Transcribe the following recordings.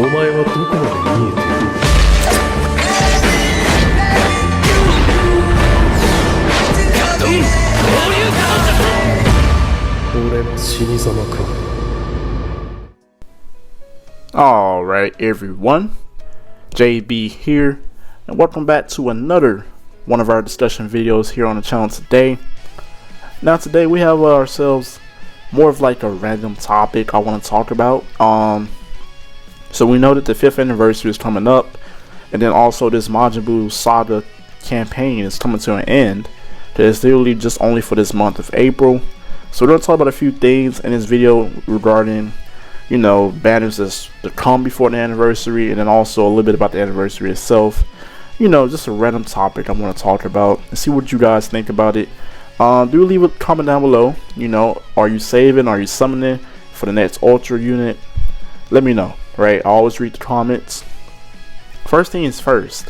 お前はどこまで見えている。俺の死に様か。 Alright everyone, JB here, and welcome back to another one of our discussion videos here on the channel today. Now today we have ourselves more of like a random topic I want to talk about. So we know that the 5th anniversary is coming up, and then also this Majin Buu Saga campaign is coming to an end. It's literally just only for this month of April. So we're going to talk about a few things in this video regarding, you know, banners that's to come before the anniversary, and then also a little bit about the anniversary itself. You know, just a random topic I want to talk about and see what you guys think about it. Do leave a comment down below. You know, are you saving, are you summoning for the next Ultra unit? Let me know, right? I always read the comments. First things first,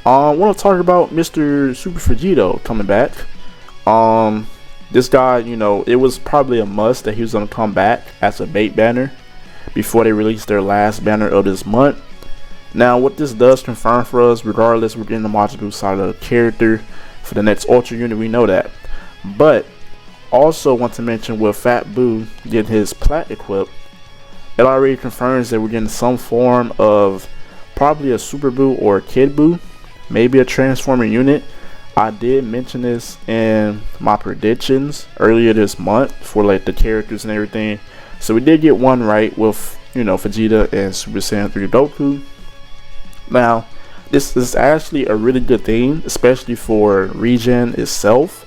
I want to talk about Mr. Super Fujito coming back. This guy, you know, it was probably a must that he was going to come back as a bait banner before they released their last banner of this month. Now, what this does confirm for us, regardless, we're getting the Majin Buu side of the character for the next Ultra unit, we know that. But also want to mention with Fat Buu getting his plat equipped, it already confirms that we're getting some form of probably a Super Buu or a Kid Buu, maybe a Transformer unit. I did mention this in my predictions earlier this month for like the characters and everything. So we did get one right with, you know, Vegeta and Super Saiyan 3 Goku. Now, this is actually a really good thing, especially for Regen itself,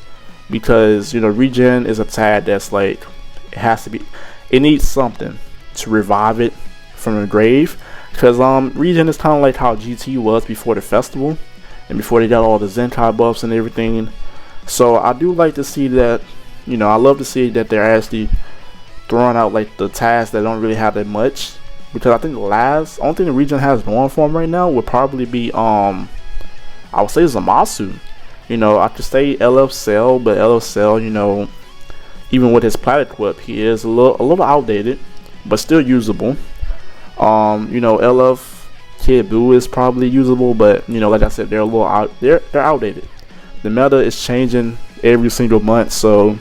because, you know, Regen is a tag that's like, it needs something to revive it from the grave, because Regen is kind of like how GT was before the festival and before they got all the Zenkai buffs and everything. So I do like to see that, you know, I love to see that they're actually throwing out like the tags that don't really have that much, because I think the only thing the Regen has going for him right now would probably be I would say Zamasu. You know, I could say LF Cell, but LF Cell, you know, even with his plat equip, he is a little outdated, but still usable. You know, LF Kid Buu is probably usable, but, you know, like I said, they're a little they're outdated. The meta is changing every single month, so you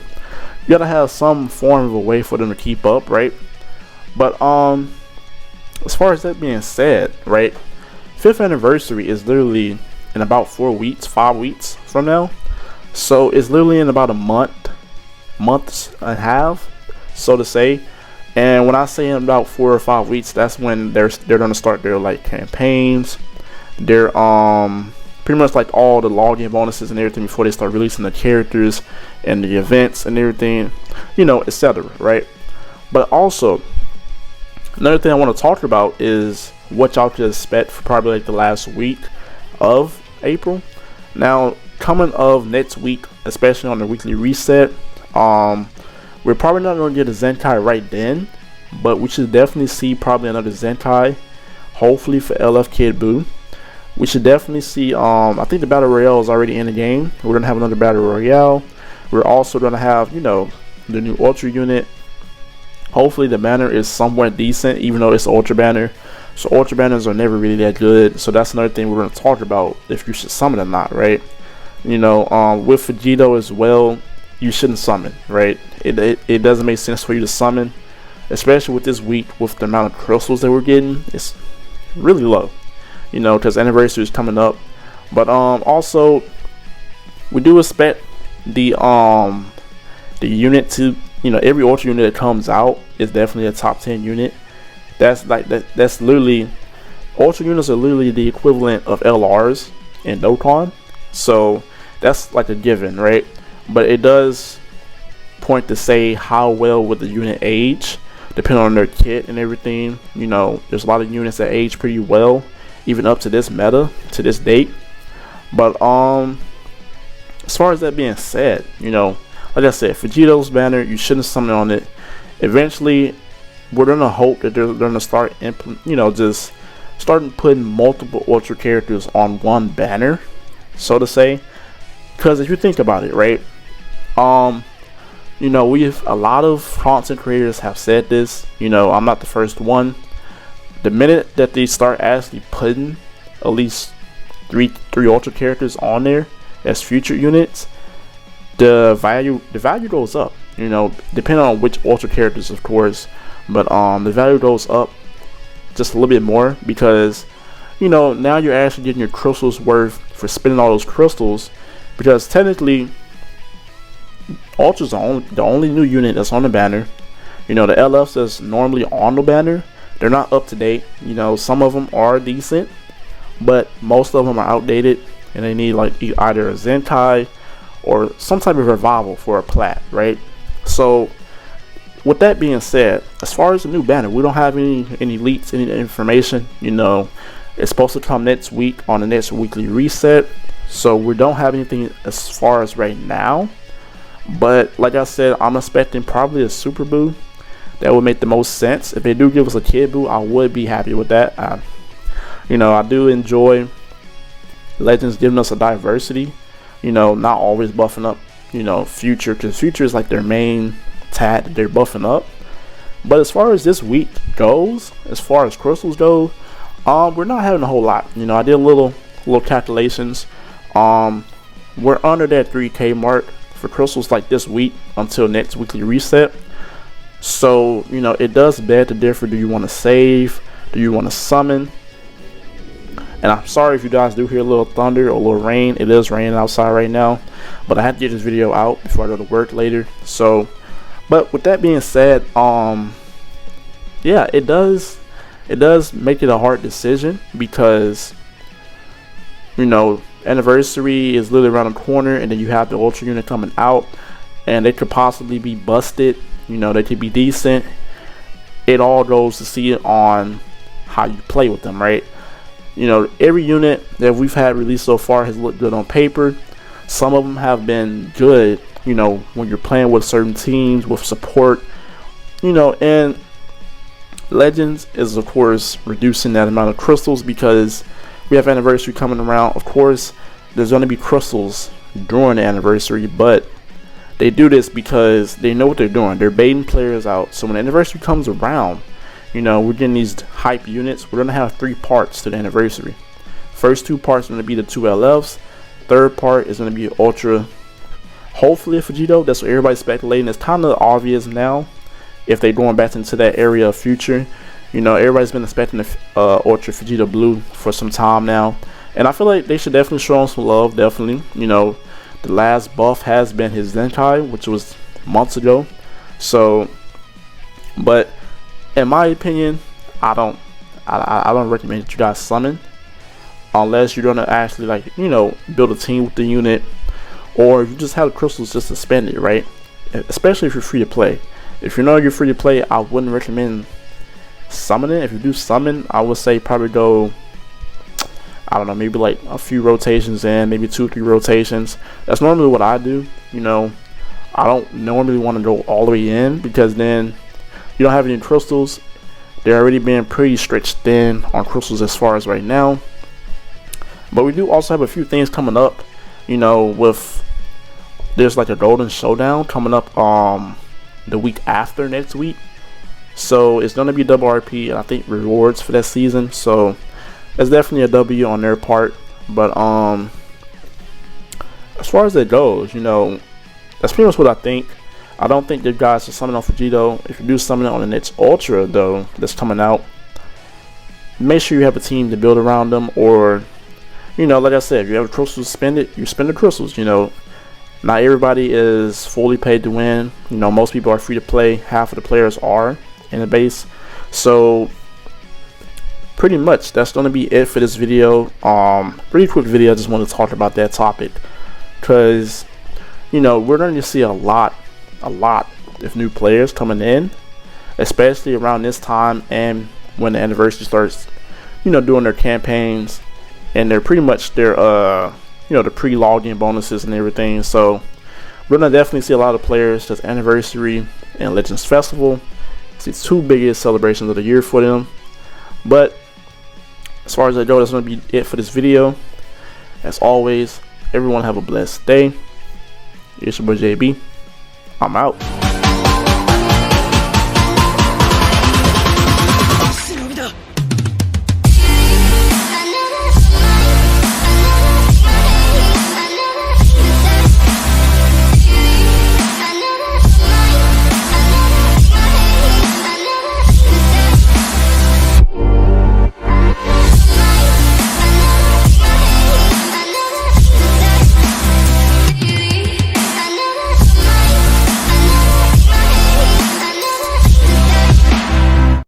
gotta have some form of a way for them to keep up, right? But as far as that being said, right, 5th anniversary is literally in about 5 weeks from now. So it's literally in about a months and a half, so to say. And when I say in about 4 or 5 weeks, that's when they're gonna start their like campaigns. They're pretty much like all the login bonuses and everything before they start releasing the characters and the events and everything, you know, etc. Right? But also, another thing I want to talk about is what y'all can expect for probably like the last week of April. Now, coming of next week, especially on the weekly reset, we're probably not going to get a Zenkai right then, but we should definitely see probably another Zenkai, hopefully for LF Kid Buu. We should definitely see, I think the Battle Royale is already in the game. We're going to have another Battle Royale. We're also going to have, you know, the new Ultra unit. Hopefully the banner is somewhat decent, even though it's an Ultra banner. So Ultra banners are never really that good. So that's another thing we're going to talk about, if you should summon or not, right? You know, with Vegito as well, you shouldn't summon, right? It doesn't make sense for you to summon, especially with this week with the amount of crystals that we're getting. It's really low, you know, because anniversary is coming up. But also we do expect the unit to, you know, every Ultra unit that comes out is definitely a top 10 unit. That's like that's literally, Ultra units are literally the equivalent of LRs in Dokkan, so that's like a given, right? But it does point to say how well would the unit age, depending on their kit and everything. You know, there's a lot of units that age pretty well, even up to this meta, to this date. But as far as that being said, you know, like I said, Vegito's banner, you shouldn't summon on it. Eventually, we're gonna hope that they're gonna start, you know, just starting putting multiple Ultra characters on one banner, so to say. Because if you think about it, right, you know, a lot of content creators have said this. You know, I'm not the first one. The minute that they start actually putting at least three ultra characters on there as future units, the value goes up. You know, depending on which ultra characters, of course, but the value goes up just a little bit more, because you know, now you're actually getting your crystals worth for spending all those crystals, because technically ultras are the only new unit that's on the banner. You know, the LFs that's normally on the banner, they're not up to date. You know, some of them are decent, but most of them are outdated, and they need like either a Zenkai or some type of revival for a plat, right? So with that being said, as far as the new banner, we don't have any leaks, any information. You know, it's supposed to come next week on the next weekly reset, so we don't have anything as far as right now. But like I said, I'm expecting probably a super boo. That would make the most sense. If they do give us a kid boo, I would be happy with that. You know, I do enjoy Legends giving us a diversity. You know, not always buffing up, you know, Future, because Future is like their main tat that they're buffing up. But as far as this week goes, as far as crystals go, we're not having a whole lot. You know, I did a little calculations. We're under that 3K mark for crystals like this week until next weekly reset. So, you know, it does beg to differ. Do you want to save? Do you want to summon? And I'm sorry if you guys do hear a little thunder or a little rain. It is raining outside right now, but I had to get this video out before I go to work later. So, but with that being said, yeah, it does make it a hard decision, because you know, anniversary is literally around the corner, and then you have the ultra unit coming out, and they could possibly be busted. You know, they could be decent. It all goes to see it on how you play with them, right? You know, every unit that we've had released so far has looked good on paper. Some of them have been good, you know, when you're playing with certain teams, with support, you know. And Legends is, of course, reducing that amount of crystals, because we have anniversary coming around. Of course, there's going to be crystals during the anniversary, but they do this because they know what they're doing. They're baiting players out. So when the anniversary comes around, you know, we're getting these hype units. We're going to have 3 parts to the anniversary. First 2 parts are going to be the 2 LFs. Third part is going to be Ultra, hopefully a Fujito. That's what everybody's speculating. It's kind of obvious now if they're going back into that area of Future. You know, everybody's been expecting the Ultra Fujito Blue for some time now. And I feel like they should definitely show him some love, definitely. You know, the last buff has been his Zenkai, which was months ago. So, but in my opinion, I don't recommend that you guys summon unless you're gonna actually, like, you know, build a team with the unit, or you just have the crystals just to spend it, right? Especially if you're free to play. If you know you're free to play, I wouldn't recommend summoning. If you do summon, I would say probably go, I don't know, maybe like a few rotations in, maybe 2 or 3 rotations. That's normally what I do. You know, I don't normally want to go all the way in, because then you don't have any crystals. They're already being pretty stretched thin on crystals as far as right now. But we do also have a few things coming up. You know, with there's like a golden showdown coming up the week after next week. So it's gonna be double RP, and I think rewards for that season. So it's definitely a W on their part. But as far as it goes, you know, that's pretty much what I think. I don't think the guys should summon on Fujito. If you do summon it on the next Ultra though that's coming out, make sure you have a team to build around them. Or, you know, like I said, if you have a crystals to spend it, you spend the crystals. You know, not everybody is fully paid to win. You know, most people are free to play. Half of the players are in the base. So pretty much that's going to be it for this video. Pretty quick video. I just want to talk about that topic, because, you know, we're going to see a lot of new players coming in, especially around this time and when the anniversary starts, you know, doing their campaigns, and they're pretty much their you know, the pre-login bonuses and everything. So we're gonna definitely see a lot of players. That's anniversary and Legends Festival. It's the 2 biggest celebrations of the year for them. But as far as I go, that's gonna be it for this video. As always, everyone have a blessed day. It's your boy JB. I'm out.